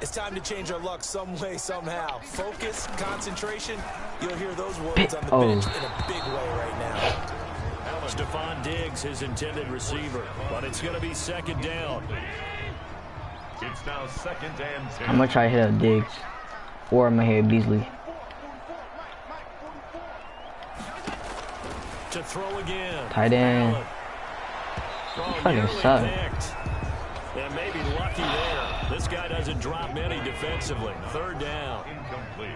It's time to change our luck some way, somehow. Focus, concentration, you'll hear those words on the bench in a big way right now. Stephon Diggs, his intended receiver, but it's going to be second down. It's now second and 10. How much I hit Diggs? Or am I hit Beasley? To throw again. Tight end. Fucking suck. And maybe lucky there. This guy doesn't drop many defensively. Third down. Incomplete.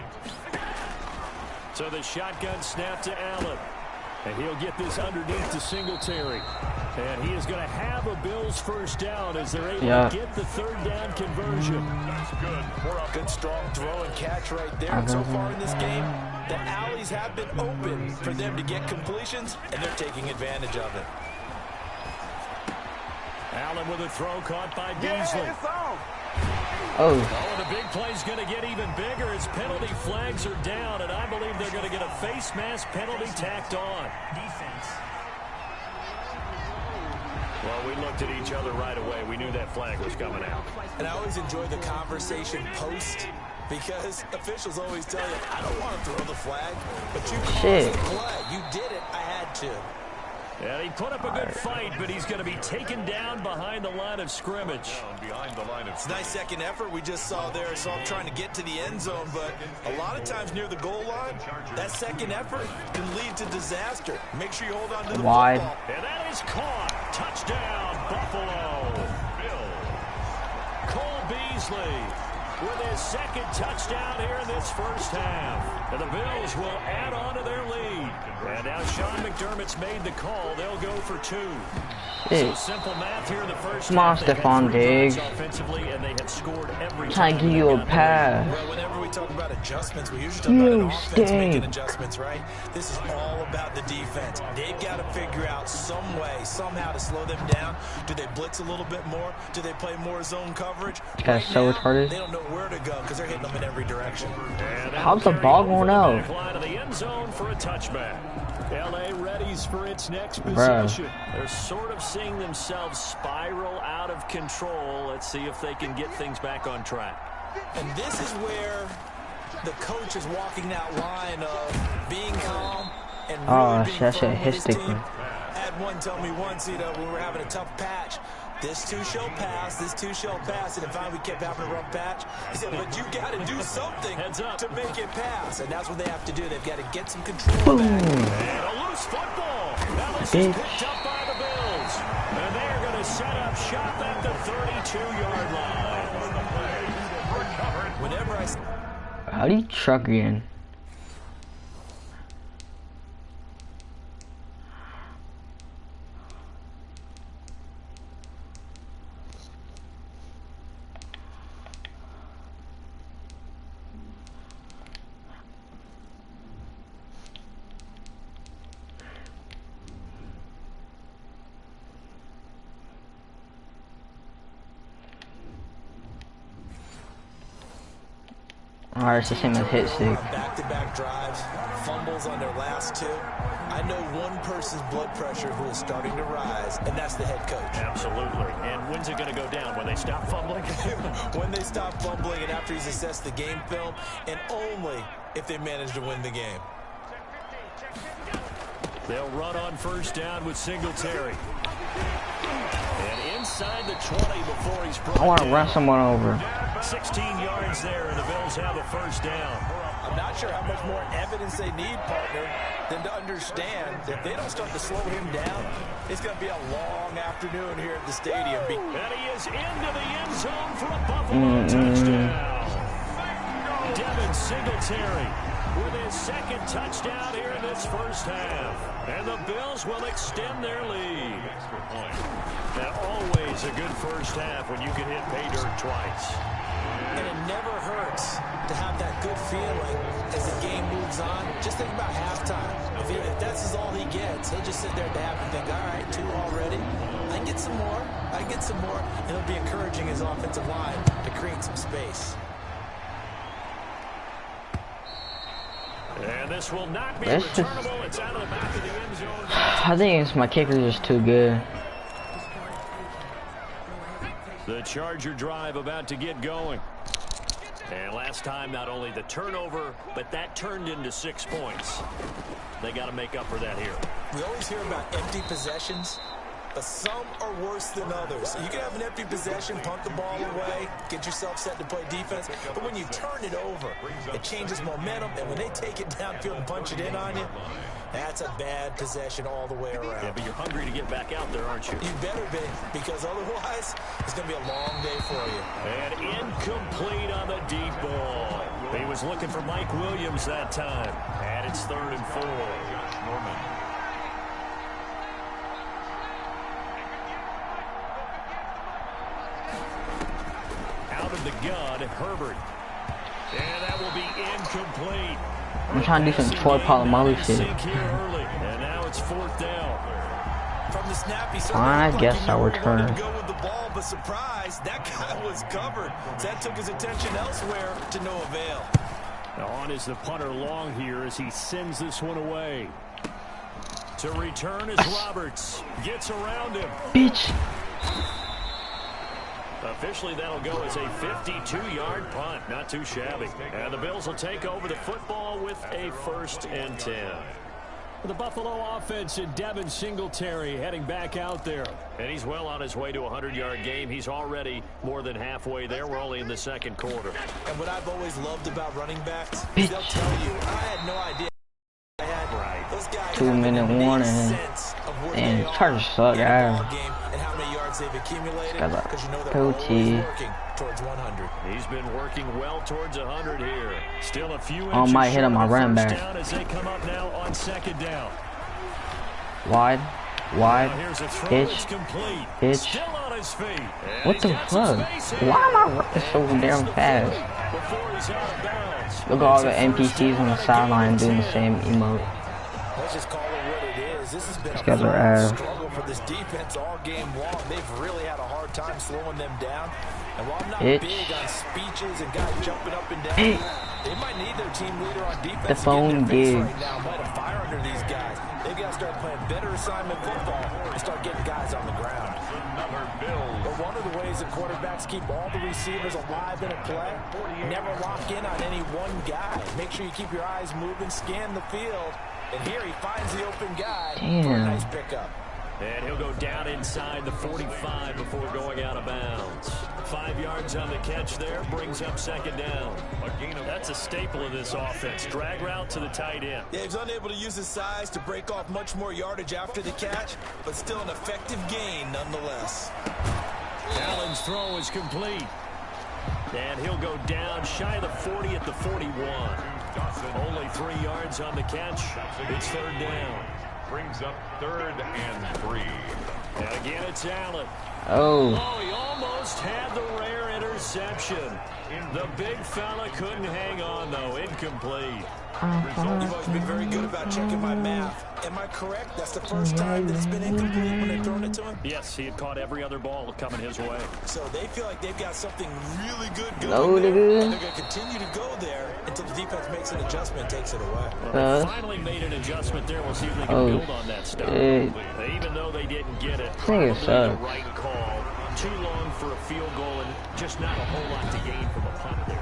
So the shotgun snap to Allen. And he'll get this underneath to Singletary. And he is going to have a Bills first down as they're able to get the third down conversion. That's good. Good strong throw and catch right there. And so far in this game, the alleys have been open for them to get completions, and they're taking advantage of it. Allen with a throw caught by Beasley. Oh, The big play's going to get even bigger as penalty flags are down, and I believe they're going to get a face mask penalty tacked on. Defense. Well, we looked at each other right away. We knew that flag was coming out. And I always enjoy the conversation post, because officials always tell you, I don't want to throw the flag, but you caused the play. You did it. I had to. And he put up a good fight, but he's going to be taken down behind the line of scrimmage. Behind the line of It's a nice second effort we just saw there. So I'm trying to get to the end zone, but a lot of times near the goal line, that second effort can lead to disaster. Make sure you hold on to the football. And that is caught. Touchdown, Buffalo. Cole Beasley with his second touchdown here in this first half. And the Bills will add on to their lead. And now Sean McDermott's made the call. They'll go for two. So simple math here in the first come on, half. Stephon Diggs. Offensively, and they have scored every trying to give you a pass. Well, whenever we talk about adjustments, we usually talk about an offense making adjustments, right? This is all about the defense. They've got to figure out some way, somehow to slow them down. Do they blitz a little bit more? Do they play more zone coverage? That's so retarded. They don't know where to go because they're hitting them in every direction. How's the ball going out? Line of the end zone for a touchback. LA readies for its next possession. They're sort of seeing themselves spiral out of control. Let's see if they can get things back on track. And this is where the coach is walking that line of being calm and really being that's a firm with his team. hitsticking. I had one tell me once, when we were having a tough patch, this too shall pass, this too shall pass. And if we kept having a rough patch, he said, but you got to do something to make it pass. And that's what they have to do. They've got to get some control back. And a loose football. That was picked up by the Bills. And they're going to set up shop at the 32-yard line. Whenever How do you truck again? Alright, it's the same as hit stick. Back-to-back drives, fumbles on their last two. I know one person's blood pressure who is starting to rise, and that's the head coach. Absolutely. And when's it going to go down? When they stop fumbling? When they stop fumbling and after he's assessed the game film, and only if they manage to win the game. They'll run on first down with Singletary. And inside the 20 before he's brought I want to down. run someone over. 16 yards there, and the Bills have a first down. I'm not sure how much more evidence they need, partner, than to understand that if they don't start to slow him down, it's going to be a long afternoon here at the stadium. And he is into the end zone for a Buffalo touchdown. Devin Singletary with his second touchdown here in this first half. And the Bills will extend their lead. Now, always a good first half when you can hit pay dirt twice. And it never hurts to have that good feeling as the game moves on. Just think about halftime. If that's all he gets, he'll just sit there at the half and think, all right, two already. I can get some more. I can get some more. And it'll be encouraging his offensive line to create some space. And this will not be returnable. It's out of the back of the end zone. I think it's my kicker is too good. The Charger drive about to get going. And last time, not only the turnover, but that turned into 6 points. They got to make up for that here. We always hear about empty possessions, but some are worse than others. You can have an empty possession, punt the ball away, get yourself set to play defense, but when you turn it over, it changes momentum, and when they take it downfield and punch it in on you, that's a bad possession all the way around. Yeah, but you're hungry to get back out there, aren't you? You better be, because otherwise, it's going to be a long day for you. And incomplete on the deep ball. He was looking for Mike Williams that time. And it's 3rd and 4. Norman. Out of the gun, Herbert. And that will be incomplete. I'm trying to do some Troy Polamalu shit. And now it's 4th down. From the snap, he I guess I'll return. Go with the ball, but surprise, that guy was covered. So that took his attention elsewhere to no avail. On is the punter long here as he sends this one away. To return is Roberts. Gets around him. Bitch. Officially, that'll go as a 52-yard punt. Not too shabby. And the Bills will take over the football with a 1st and 10. The Buffalo offense and Devin Singletary heading back out there. And he's well on his way to a 100-yard game. He's already more than halfway there. We're only in the 2nd quarter. And what I've always loved about running backs is they'll tell you, I had no idea. I had Right. those guys 2-minute warning. And Chargers suck ass. And how many yards they've accumulated, Got that because you know they're goatee. always working towards 100. He's been working well towards 100 here. Still a few I might hit on my running back. down as they come up now on 2nd down. Wide. Now here's a throw. It's Pitch. complete. Pitch. Still on his feet. And What he's the got some fuck? space here. Why am I running so damn fast? Before he's out of bounds. Look at all It's the a first NPCs on the down, sideline again doing the at same 10. emote. Let's just call it what it is. This has been These a guys are fun ass. struggle for this defense all game long. They've really had a hard time slowing them down. And while I'm not Bitch. big on speeches and guys jumping up and down, Hey. they might need their team leader on defense The to phone get in their face gigs. right now, light a fire under these guys. They've got to start playing better assignment football and start getting guys on the ground. Another Bills. But one of the ways that quarterbacks keep all the receivers alive in a play, never lock in on any one guy. Make sure you keep your eyes moving, scan the field. And here he finds the open guy for a Damn. nice pickup. And he'll go down inside the 45 before going out of bounds. 5 yards on the catch there, brings up 2nd down. That's a staple of this offense. Drag route to the tight end. Yeah, he's unable to use his size to break off much more yardage after the catch, but still an effective gain nonetheless. Allen's throw is complete. And he'll go down shy of the 40 at the 41. Only 3 yards on the catch. It's 3rd down. Brings up 3rd and 3. And again, it's Allen. Oh. Oh, he almost had the rare interception. The big fella couldn't hang on, though. Incomplete. You've always been very good about checking my math. Am I correct? That's the first time that it's been incomplete when they've thrown it to him? Yes, he had caught every other ball coming his way. So they feel like they've got something really good going Loaded there. it. And they're going to continue to go there until the defense makes an adjustment and takes it away. Well, they finally made an adjustment there. We'll see if they can build on that stuff. Even though they didn't get it, probably the right call. Too long for a field goal and just not a whole lot to gain from a punt there.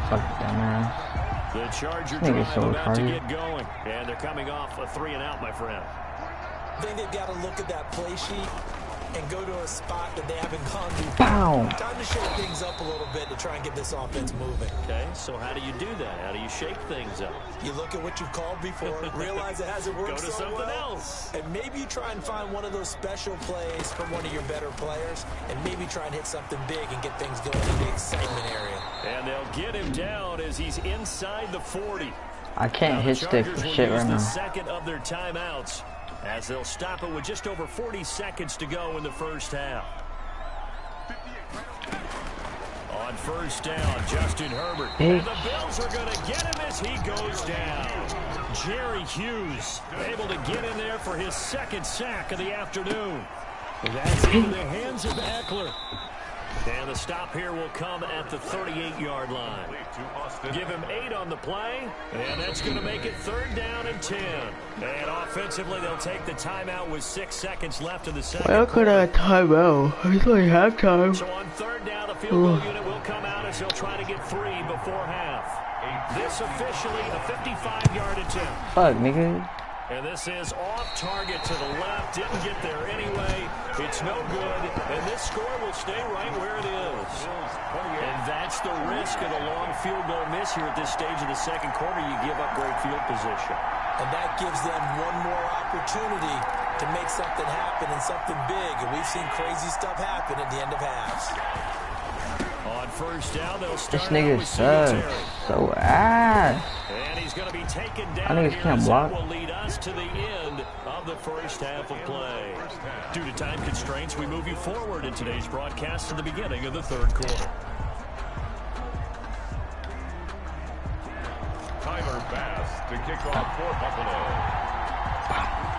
Fuck dumbass. The Charger I think it's drive so about to retarded. get going. And they're coming off a 3-and-out, my friend. I think they've got to look at that play sheet and go to a spot that they haven't gone to. Bow. Time to shake things up a little bit to try and get this offense moving. Okay, so how do you do that? How do you shake things up? You look at what you've called before, realize it hasn't worked Go to so something well, else. and maybe you try and find one of those special plays from one of your better players, and maybe try and hit something big and get things going in the excitement area. And they'll get him down as he's inside the 40. I can't hit stick for shit right The now. second of their timeouts as they'll stop it with just over 40 seconds to go in the first half. On first down, Justin Herbert. And the Bills are going to get him as he goes down. Jerry Hughes able to get in there for his 2nd sack of the afternoon. That's in the hands of Eckler. And the stop here will come at the 38-yard line. Give him 8 on the play, and that's going to make it 3rd down and 10. And offensively, they'll take the timeout with 6 seconds left in the second. Why could I timeout? It's like halftime. So on 3rd down, the field goal unit will come out as they'll try to get 3 before half. This officially a 55-yard attempt. Fuck, nigga. And this is off target to the left. Didn't get there anyway. It's no good. And this score will stay right where it is. And that's the risk of the long field goal miss here at this stage of the second quarter. You give up great field position. And that gives them one more opportunity to make something happen and something big. And we've seen crazy stuff happen at the end of halves. On 1st down, they'll start. This nigga sucks so ass. And he's going to be taken down. I think it's can't block. Will lead us to the end of the first half of play. Due to time constraints, we move you forward in today's broadcast to the beginning of the 3rd quarter. Tyler Bass to kick off for Buffalo.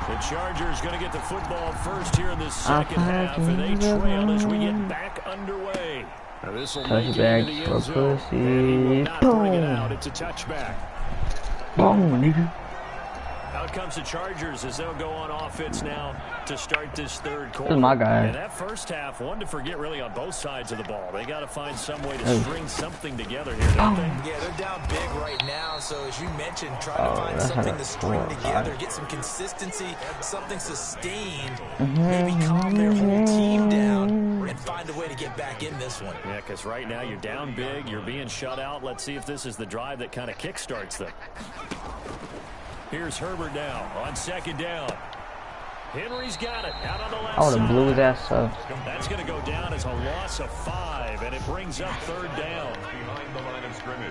The Chargers going to get the football first here in the second half, and they trail as we get back underway. Now this will make it into the end zone, and he will not bring it out. It's a touchback. Boom, nigga. Out comes the Chargers as they'll go on offense now to start this 3rd quarter. This is my guy. And that first half, one to forget really on both sides of the ball. They got to find some way to string something together here, don't they? Yeah, they're down big right now. So as you mentioned, trying to find something to string together, get some consistency, something sustained, maybe calm their whole team down and find a way to get back in this one. Yeah, because right now you're down big, you're being shut out. Let's see if this is the drive that kind of kickstarts them. Here's Herbert now on 2nd down. Henry's got it out on the left side. I would have blew his ass up. That's going to go down as a loss of 5, and it brings up 3rd down. Behind the line of scrimmage.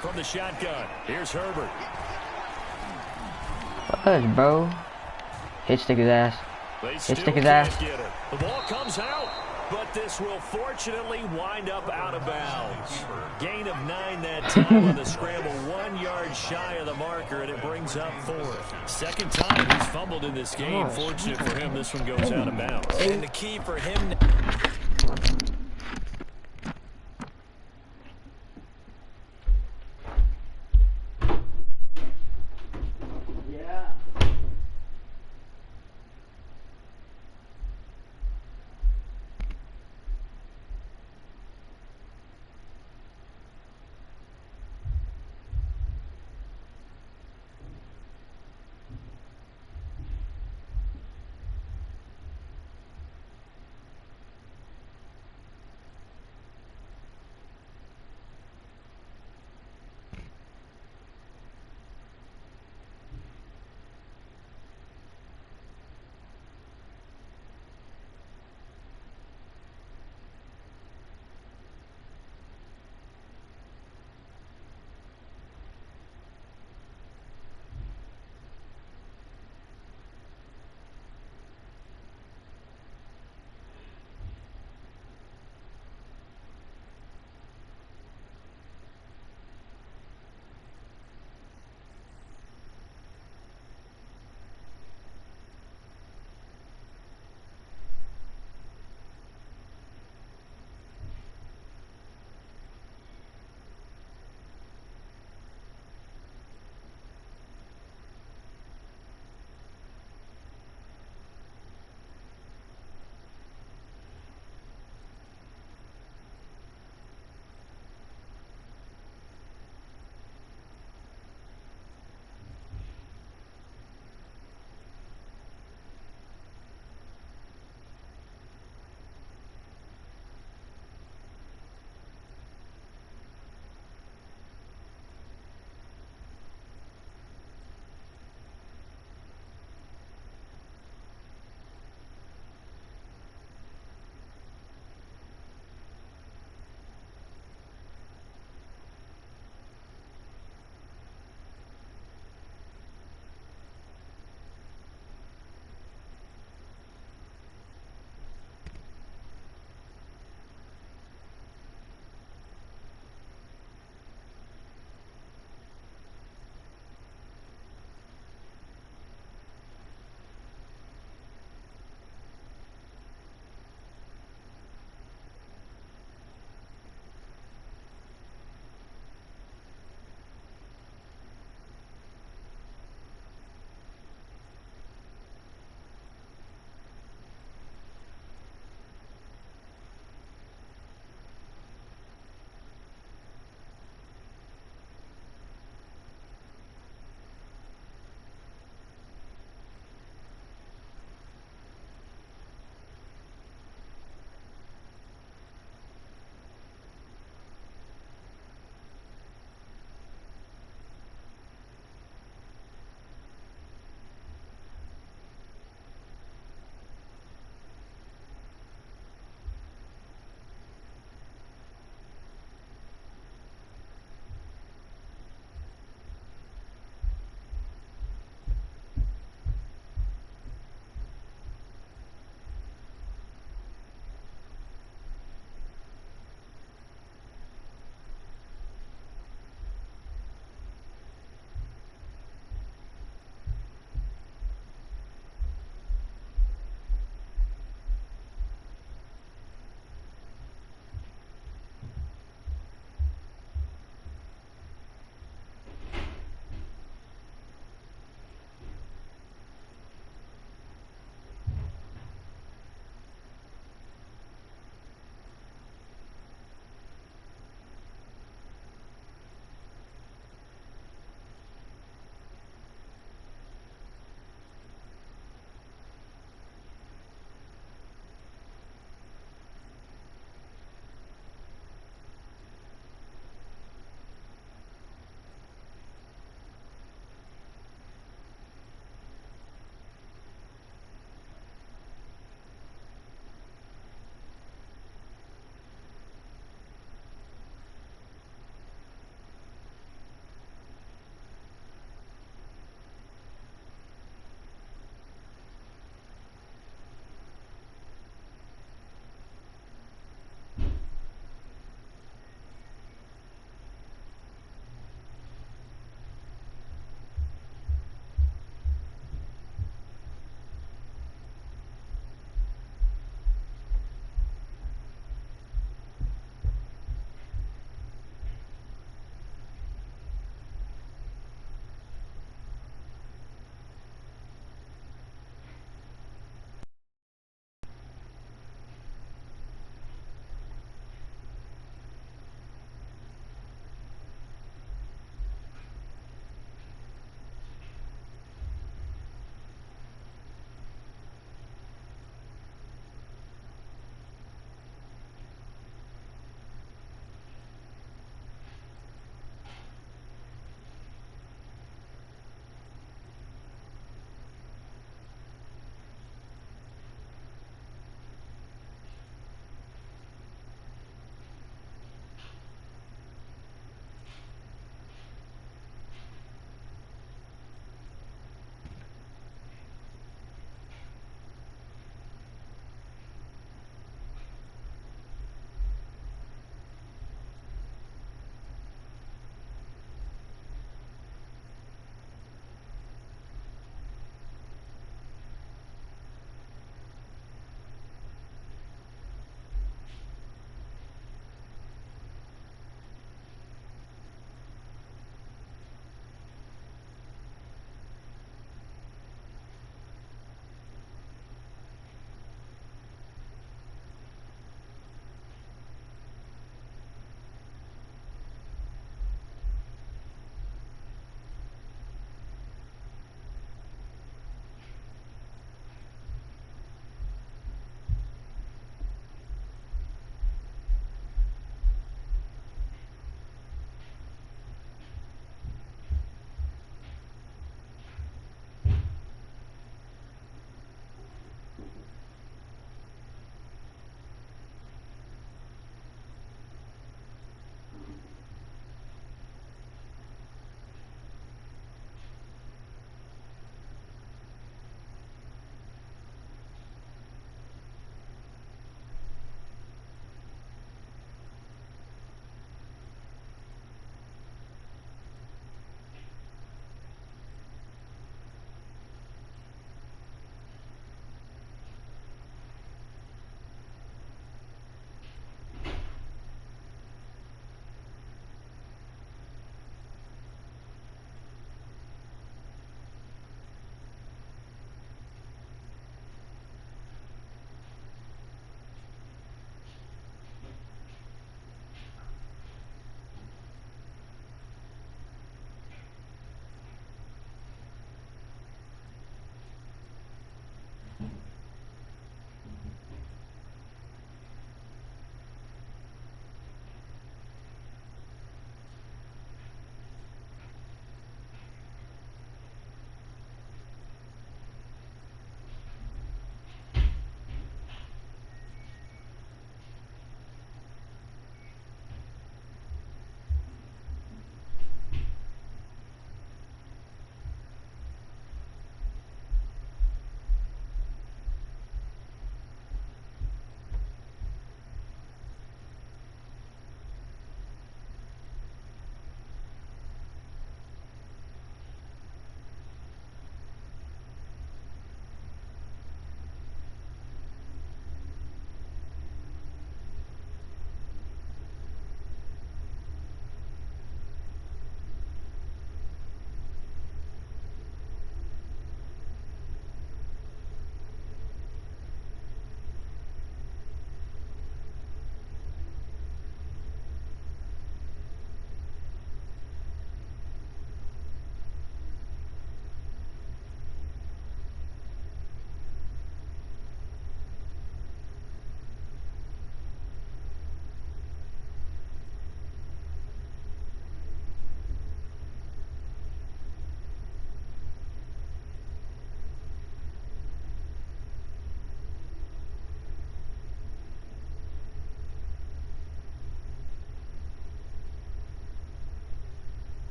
From the shotgun, here's Herbert. Fuck, bro. Hit stick his ass. Hit stick his ass. The ball comes out, but this will fortunately wind up out of bounds. Gain of 9 that time on the scramble, 1 yard shy of the marker, and it brings up 4th. 2nd time he's fumbled in this game. Fortunate for him, this one goes out of bounds. And the key for him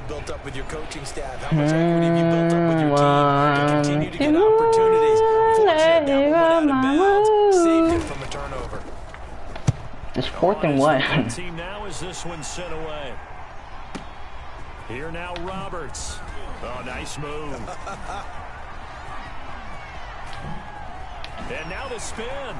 built up with your coaching staff? How much equity have you built up with your team to continue to get opportunities? Fortunate that one went out of bounds, saved it from a turnover. It's 4th and 1. Team now as this one sent away. Here now, Roberts. Oh, nice move. And now the spin.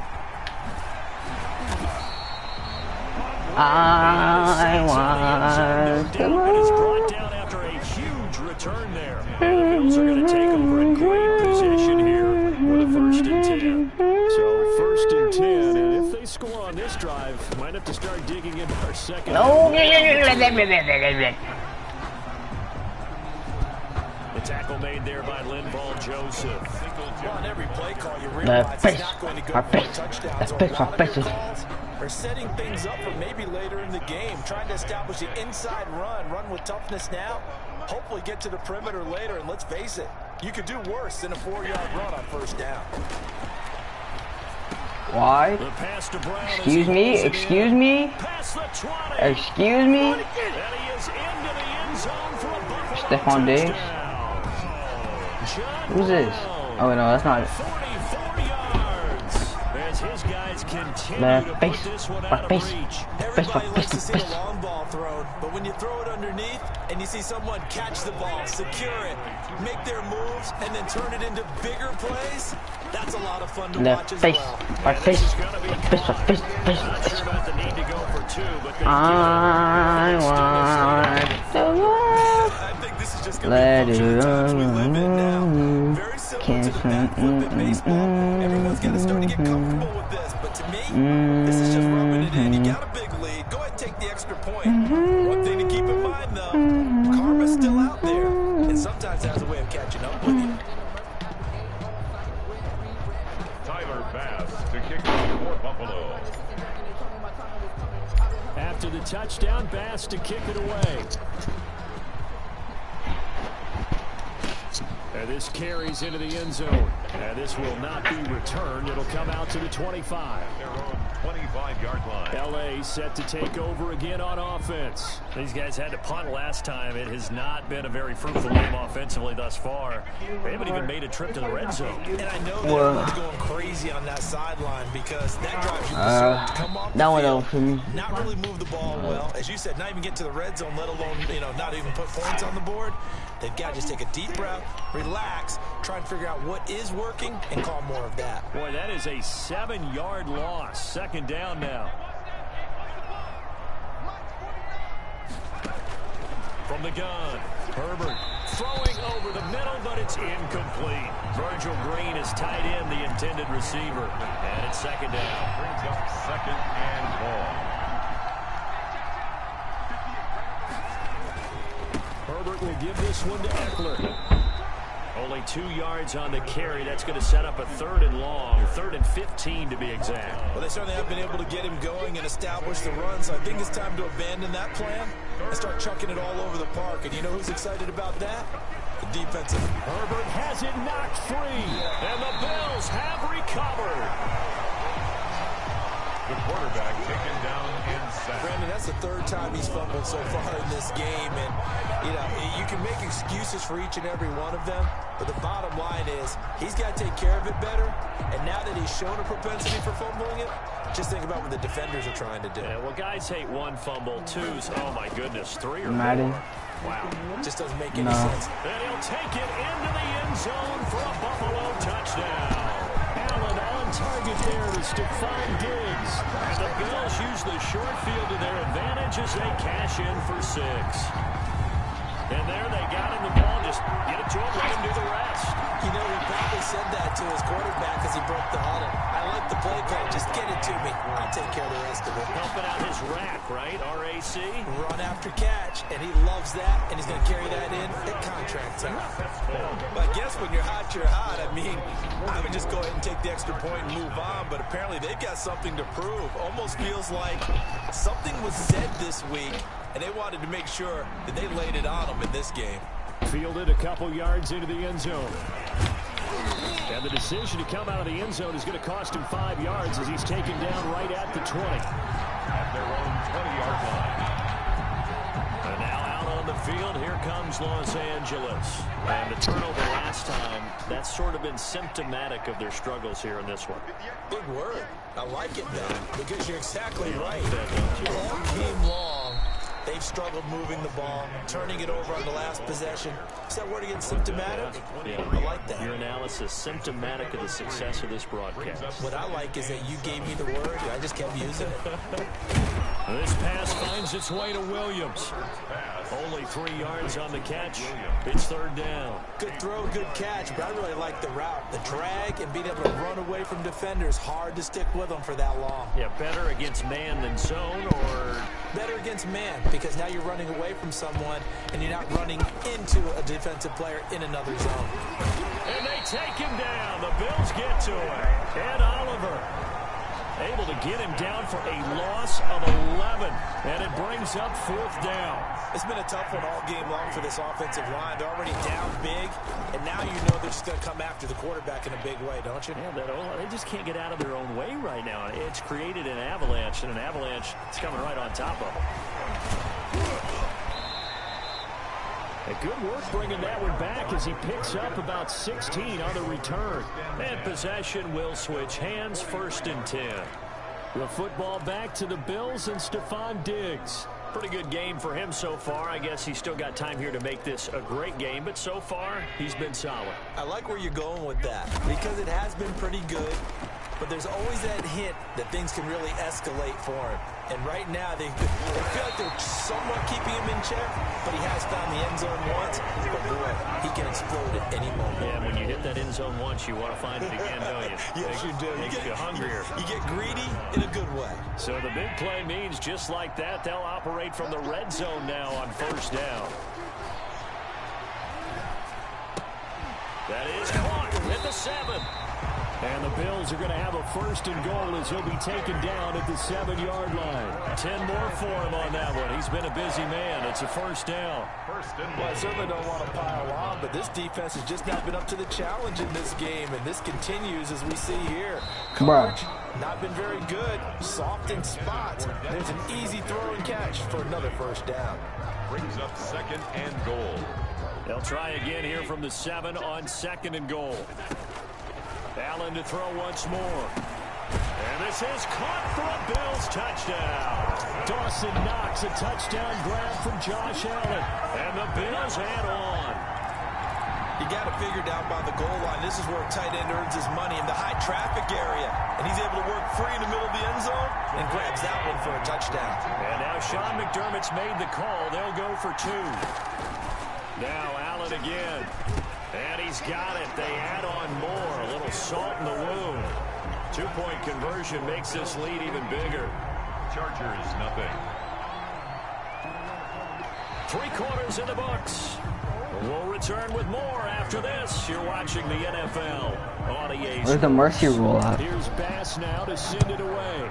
I want to It's brought down after a huge return there. The Bills are going to take over in great position here with a 1st and 10. So 1st and 10, and if they score on this drive, might have to start digging into our second. No. The tackle made there by Linval Joseph. Well, on every play call, you realize it's not going to go for touchdowns. A lot of your calls are setting things up for maybe later in the game, trying to establish the inside run with toughness now, hopefully get to the perimeter later, and let's face it, you could do worse than a 4-yard run on 1st down. Why? Excuse me? Excuse me? Excuse me? Stephon Diggs? Who's this? Oh no, that's not it. 44 yards. As his guys continue to put this one out of reach. Everybody likes to see a long ball thrown, but when you throw it underneath and you see someone catch the ball, secure it, make their moves, and then turn it into bigger plays, that's a lot of fun to watch as well. My face. I want to let it run. Very similar to the back flip in baseball. Everyone's got to start to get comfortable with this, but to me, this is just rubbing it in. You got a big lead. Go ahead and take the extra point. One thing to keep in mind, though, karma's still out there, and sometimes has a way of catching up with you. To kick it for Buffalo. After the touchdown, Bass to kick it away. And this carries into the end zone. And this will not be returned. It'll come out to the 25. Their own 25-yard line. L.A. set to take over again on offense. These guys had to punt last time. It has not been a very fruitful game offensively thus far. They haven't even made a trip to the red zone. And I know that everyone's going crazy on that sideline because that drives you berserk. Come off the field, not really move the ball well. As you said, not even get to the red zone, let alone, not even put points on the board. They've got to just take a deep breath, relax, try and figure out what is working, and call more of that. Boy, that is a 7-yard loss. 2nd down now. From the gun, Herbert throwing over the middle, but it's incomplete. Virgil Green is tied in, the intended receiver. And it's 2nd down. Brings up 2nd and long. Herbert will give this one to Eckler. Only 2 yards on the carry. That's going to set up a 3rd and long, 3rd and 15 to be exact. Well, they certainly have been able to get him going and establish the run, so I think it's time to abandon that plan and start chucking it all over the park. And you know who's excited about that? The defensive. Herbert has it knocked free, and the Bills have recovered. The quarterback taken down in sack. Brandon, that's the 3rd time he's fumbled so far in this game. And, you can make excuses for each and every one of them. But the bottom line is he's got to take care of it better. And now that he's shown a propensity for fumbling it, just think about what the defenders are trying to do. Yeah, well, guys hate 1 fumble, 2s, oh, my goodness, 3 or Madden. 4. Wow. Just doesn't make any sense. And he'll take it into the end zone for a Buffalo touchdown. Allen on target there to Stephon Diggs. And the Bills use the short field to their advantage as they cash in for 6. And there they got him the ball. Just get it to him, let him do the rest. He probably said that to his quarterback as he broke the huddle. I like the play call. Just get it to me. I'll take care of the rest of it. Helping out his rack, right? RAC. Run after catch, and he loves that, and he's going to carry that in at contract time. But I guess when you're hot, you're hot. I mean, I would just go ahead and take the extra point and move on, but apparently they've got something to prove. Almost feels like something was said this week, and they wanted to make sure that they laid it on them in this game. Fielded a couple yards into the end zone. And the decision to come out of the end zone is going to cost him 5 yards as he's taken down right at the 20. At their own 20-yard line. And now out on the field, here comes comes Los Angeles. And the turnover last time, that's sort of been symptomatic of their struggles here in this one. Big word. I like it, though, because you're exactly right. That, all game long, they've struggled moving the ball, turning it over on the last possession. Is that word again, symptomatic? Yeah. I like that. Your analysis, symptomatic of the success of this broadcast. What I like is that you gave me the word, and I just kept using it. This pass finds its way to Williams. Only 3 yards on the catch. It's third down. Good throw, good catch, but I really like the route. The drag and being able to run away from defenders. Hard to stick with them for that long. Yeah, better against man than zone, or better against man, because now you're running away from someone and you're not running into a defensive player in another zone. And they take him down. The Bills get to him. Ed Oliver able to get him down for a loss of 11. And it brings up fourth down. It's been a tough one all game long for this offensive line. They're already down big, and now you know they're just going to come after the quarterback in a big way, don't you? Yeah, they just can't get out of their own way right now. It's created an avalanche, and an avalanche is coming right on top of them. A good work bringing that one back as he picks up about 16 on the return. And possession will switch hands, 1st and 10. The football back to the Bills and Stephon Diggs. Pretty good game for him so far. I guess he's still got time here to make this a great game, but so far, he's been solid. I like where you're going with that, because it has been pretty good, but there's always that hint that things can really escalate for him. And right now, they feel like they're somewhat keeping him in check, but he has found the end zone once. But boy, he can explode at any moment. Yeah, when you hit that end zone once, you want to find it again, don't you? Yes, you do. Makes you hungrier. You get greedy in a good way. So the big play means just like that, they'll operate from the red zone now on 1st down. That is caught at the 7. And the Bills are going to have a 1st and goal as he'll be taken down at the 7-yard line. 10 more for him on that one. He's been a busy man. It's a 1st down. Well, I certainly don't want to pile on, but this defense has just not been up to the challenge in this game, and this continues as we see here. Coverage, not been very good. Soft in spots. There's an easy throw and catch for another 1st down. Brings up 2nd and goal. They'll try again here from the 7 on 2nd and goal. Allen to throw once more. And this is caught for a Bills touchdown. Dawson Knox, a touchdown grab from Josh Allen. And the Bills add on. You got it figured out by the goal line. This is where a tight end earns his money in the high traffic area. And he's able to work free in the middle of the end zone and grabs that one for a touchdown. And now Sean McDermott's made the call. They'll go for 2. Now Allen again. And he's got it. They add on more. A little salt in the wound. 2-point conversion makes this lead even bigger. Chargers, nothing. 3 quarters in the books. We'll return with more after this. You're watching the NFL on EA. Where's the mercy rule at? Here's Bass now to send it away.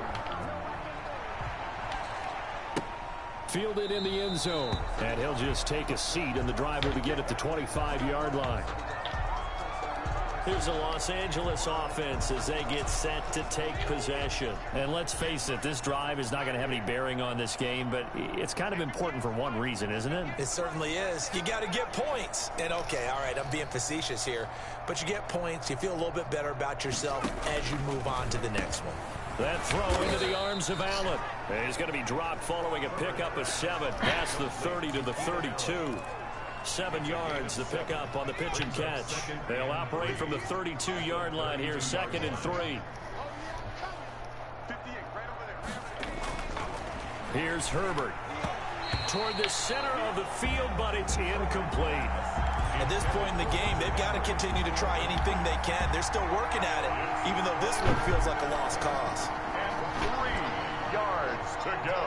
Fielded in the end zone. And he'll just take a seat, and the driver to get at the 25-yard line. Here's the Los Angeles offense as they get set to take possession. And let's face it, this drive is not going to have any bearing on this game, but it's kind of important for one reason, isn't it? It certainly is. You got to get points. And, okay, all right, I'm being facetious here. But you get points, you feel a little bit better about yourself as you move on to the next one. That throw into the arms of Allen. He's going to be dropped following a pickup of 7 past the 30 to the 32. 7 yards, the pickup on the pitch and catch. They'll operate from the 32-yard line here, 2nd and 3. Here's Herbert. Toward the center of the field, but it's incomplete. At this point in the game, they've got to continue to try anything they can. They're still working at it, even though this one feels like a lost cause. And 3 yards to go.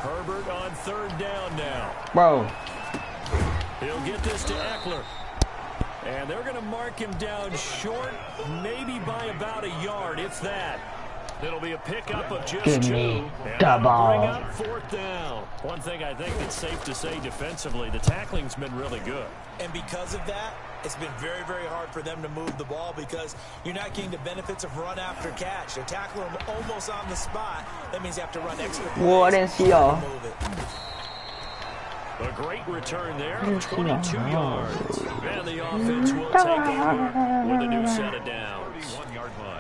Herbert on 3rd down now. Bro. He'll get this to Eckler. And they're going to mark him down short, maybe by about a yard, if that. It'll be a pickup of just 2. Give me And the ball. bring up 4th down. One thing I think it's safe to say defensively, the tackling's been really good. And because of that, it's been very, very hard for them to move the ball because you're not getting the benefits of run after catch. They're tackling them almost on the spot. That means you have to run extra plays. Whoa, I didn't see y'all. A great return there, 22 yards. And the offense will take over with a new set of downs.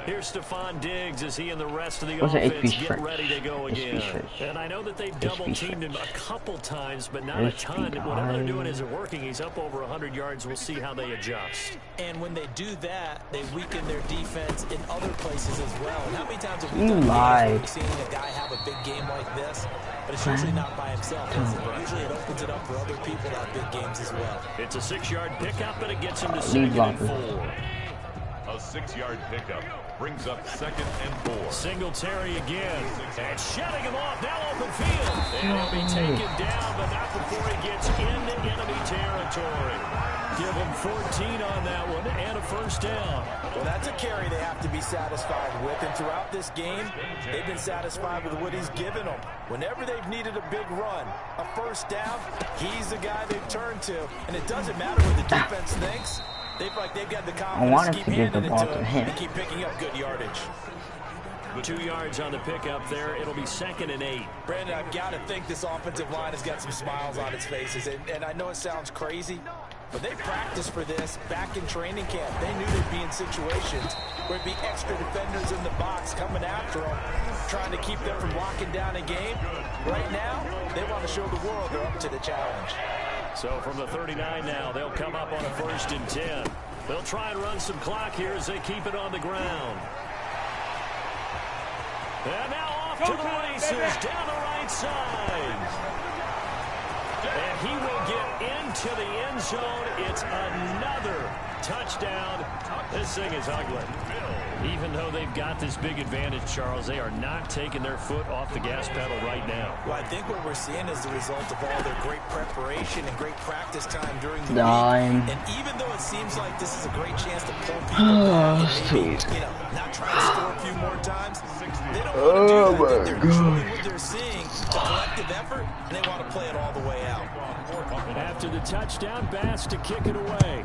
Here's Stephon Diggs as he and the rest of the offense get ready to go again. And I know that they've double-teamed him a couple times, but not a ton. Whatever they're doing isn't working. He's up over 100 yards. We'll see how they adjust. And when they do that, they weaken their defense in other places as well. And how many times have we done games where we've seen a guy have a big game like this? But it's usually not by himself, is it? Usually it opens it up for other people to have big games as well. It's a 6-yard pickup, and it gets him to 2nd and 4. A 6-yard pickup brings up 2nd and 4. Singletary again. And shutting him off. Now open field. And he'll be taken down, but not before he gets into enemy territory. Give him 14 on that one and a first down. Well, that's a carry they have to be satisfied with. And throughout this game, they've been satisfied with what he's given them. Whenever they've needed a big run, a first down, he's the guy they've turned to. And it doesn't matter what the defense thinks. They've got the confidence to keep handing it to him and keep picking up good yardage. 2 yards on the pickup there. It'll be 2nd and 8. Brandon, I've got to think this offensive line has got some smiles on its faces. And I know it sounds crazy, but they practiced for this back in training camp. They knew they'd be in situations where it'd be extra defenders in the box coming after them, trying to keep them from locking down a game. Right now, they want to show the world they're up to the challenge. So from the 39 now, they'll come up on a 1st and 10. They'll try and run some clock here as they keep it on the ground. And now off to the races down the right side. And he will get into the end zone. It's another touchdown. This thing is ugly. Even though they've got this big advantage, Charles, they are not taking their foot off the gas pedal right now. Well, I think what we're seeing is the result of all their great preparation and great practice time during the week. And even though it seems like this is a great chance to pull people back and maybe, not try to score a few more times, they don't want to do that. They're enjoying what they're seeing, the collective effort, and they want to play it all the way out. After the touchdown, Bass to kick it away.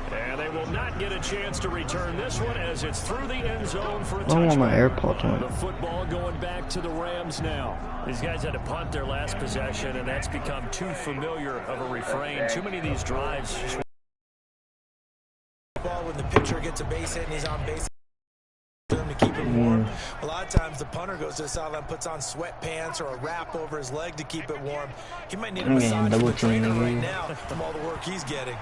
And they will not get a chance to return this one as it's through the end zone for a touchdown. The football going back to the Rams now. These guys had to punt their last possession, and that's become too familiar of a refrain. Too many of these drives. When the pitcher gets a base hit and he's on base to keep it warm. A lot of times the punter goes to the sideline, puts on sweatpants or a wrap over his leg to keep it warm. He might need a massage from the trainer right now from all the work he's getting.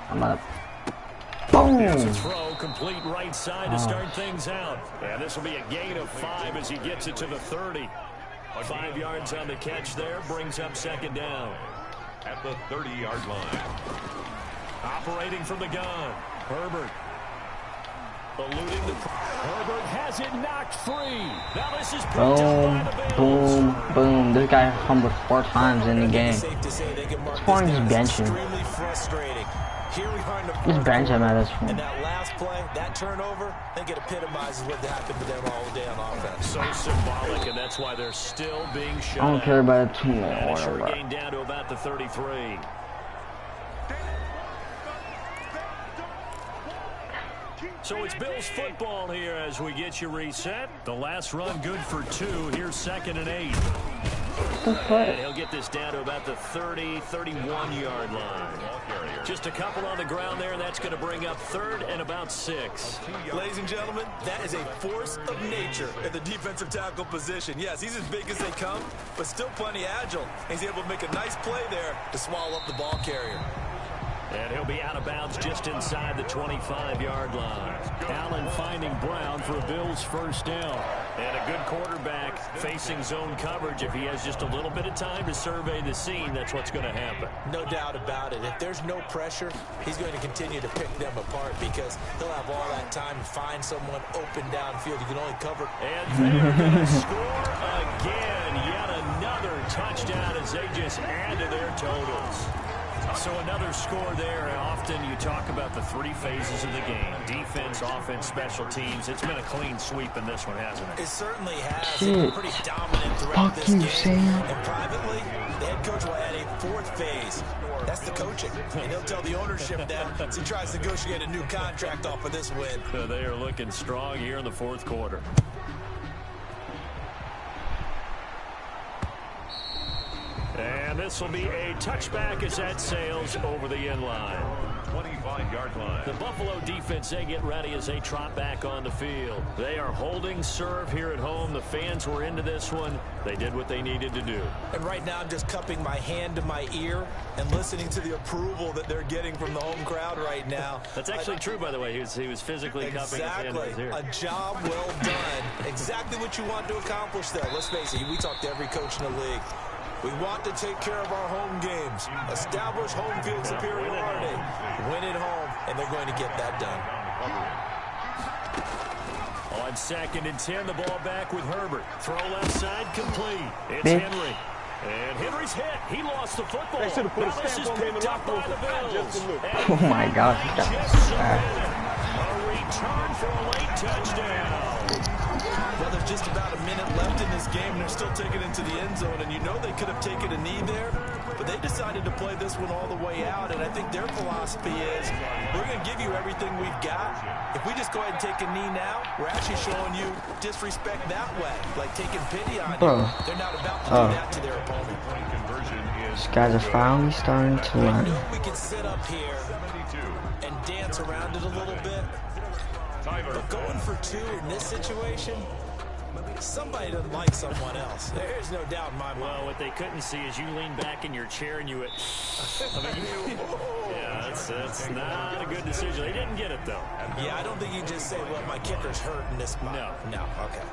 I'm up. Boom! Here's a throw, complete right side to start things out. And this will be a gain of 5 as he gets it to the 30. 5 yards on the catch there, brings up 2nd down. At the 30-yard line. Operating from the gun, Herbert. Eluding the... Herbert has it knocked free. Now this is picked up by the Bills. Boom, boom. This guy fumbled 4 times in the game. This point is benching. Just bench him at this point. And that last play, that turnover, I think it epitomizes what happened to them all day on offense. So symbolic, and that's why they're still being shut I don't care about the 2 more. And a short gain down to about the 33. So it's Bills football here as we get you reset. The last run good for 2. Here's 2nd and 8. And he'll get this down to about the 30, 31-yard line. Just a couple on the ground there, and that's going to bring up 3rd and about 6. Ladies and gentlemen, that is a force of nature at the defensive tackle position. Yes, he's as big as they come, but still plenty agile. He's able to make a nice play there to swallow up the ball carrier. And he'll be out of bounds just inside the 25-yard line. Allen finding Brown for a Bills first down. And a good quarterback facing zone coverage. If he has just a little bit of time to survey the scene, that's what's going to happen. No doubt about it. If there's no pressure, he's going to continue to pick them apart because he'll have all that time to find someone open downfield. You can only cover. And they're going to score again. Yet another touchdown as they just add to their totals. So another score there. Often you talk about the 3 phases of the game. Defense, offense, special teams. It's been a clean sweep in this one, hasn't it? It certainly has. They've been pretty dominant throughout this game. And privately, the head coach will add a 4th phase. That's the coaching. And he'll tell the ownership that as he tries to negotiate a new contract off of this win. So they are looking strong here in the 4th quarter. And this will be a touchback as that sails over the end line. 25-yard line. The Buffalo defense, they get ready as they trot back on the field. They are holding serve here at home. The fans were into this one. They did what they needed to do. And right now I'm just cupping my hand to my ear and listening to the approval that they're getting from the home crowd right now. That's actually true, by the way. He was physically cupping his hand to his ear. A job well done. Exactly what you want to accomplish there. Let's face it, we talk to every coach in the league. We want to take care of our home games, establish home field superiority, win at home, and they're going to get that done. On 2nd and 10, the ball back with Herbert. Throw left side, complete. It's Henry. And Henry's hit. He lost the football. Now this is picked up by the Bills. Oh my gosh. A return for a late touchdown. Well, there's just about a minute left in this game, and they're still taking it to the end zone. And you know they could have taken a knee there, but they decided to play this one all the way out. And I think their philosophy is, we're going to give you everything we've got. If we just go ahead and take a knee now, we're actually showing you disrespect that way, like taking pity on you. They're not about to do that to their opponent. These guys are finally starting to learn. I know we can sit up here and dance around it a little bit, but going for 2 in this situation, somebody doesn't like someone else. There's no doubt in my mind. Well, what they couldn't see is you lean back in your chair and you went, yeah, that's not a good decision. They didn't get it, though. Yeah, I don't think you just say, well, my kicker's hurt in this spot. No, okay.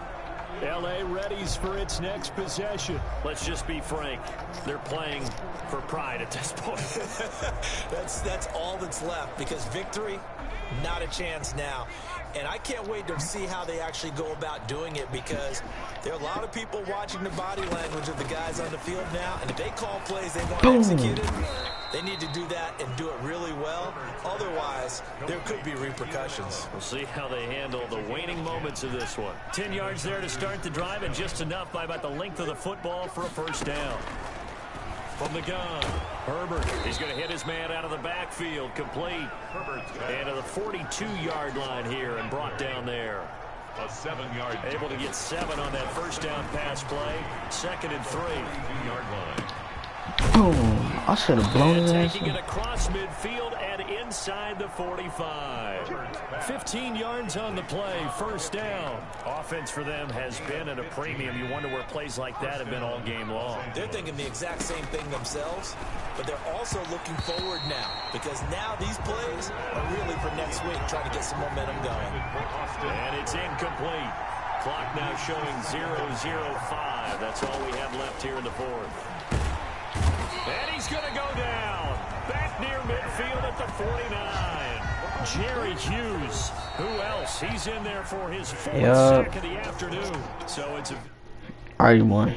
L.A. readies for its next possession. Let's just be frank. They're playing for pride at this point. That's all that's left, because victory, not a chance now. And I can't wait to see how they actually go about doing it, because there are a lot of people watching the body language of the guys on the field now, and if they call plays they want executed, they need to do that and do it really well. Otherwise, there could be repercussions. We'll see how they handle the waning moments of this one. 10 yards there to start the drive, and just enough by about the length of the football for a first down. From the gun, Herbert. He's going to hit his man out of the backfield, complete. And to the 42-yard line here and brought down there. A 7-yard. Able to get 7 on that first down pass play. 2nd and 3. 2-yard line. Boom. I should have blown his ass. Taking it across midfield and inside the 45. 15 yards on the play, first down. Offense for them has been at a premium. You wonder where plays like that have been all game long. They're thinking the exact same thing themselves, but they're also looking forward now, because now these plays are really for next week, trying to get some momentum going. And it's incomplete. Clock now showing 0:05. That's all we have left here in the 4th. And he's going to go down. Back near midfield at the 49. Jerry Hughes. Who else? He's in there for his 4th sack of the afternoon. So it's a... Already won.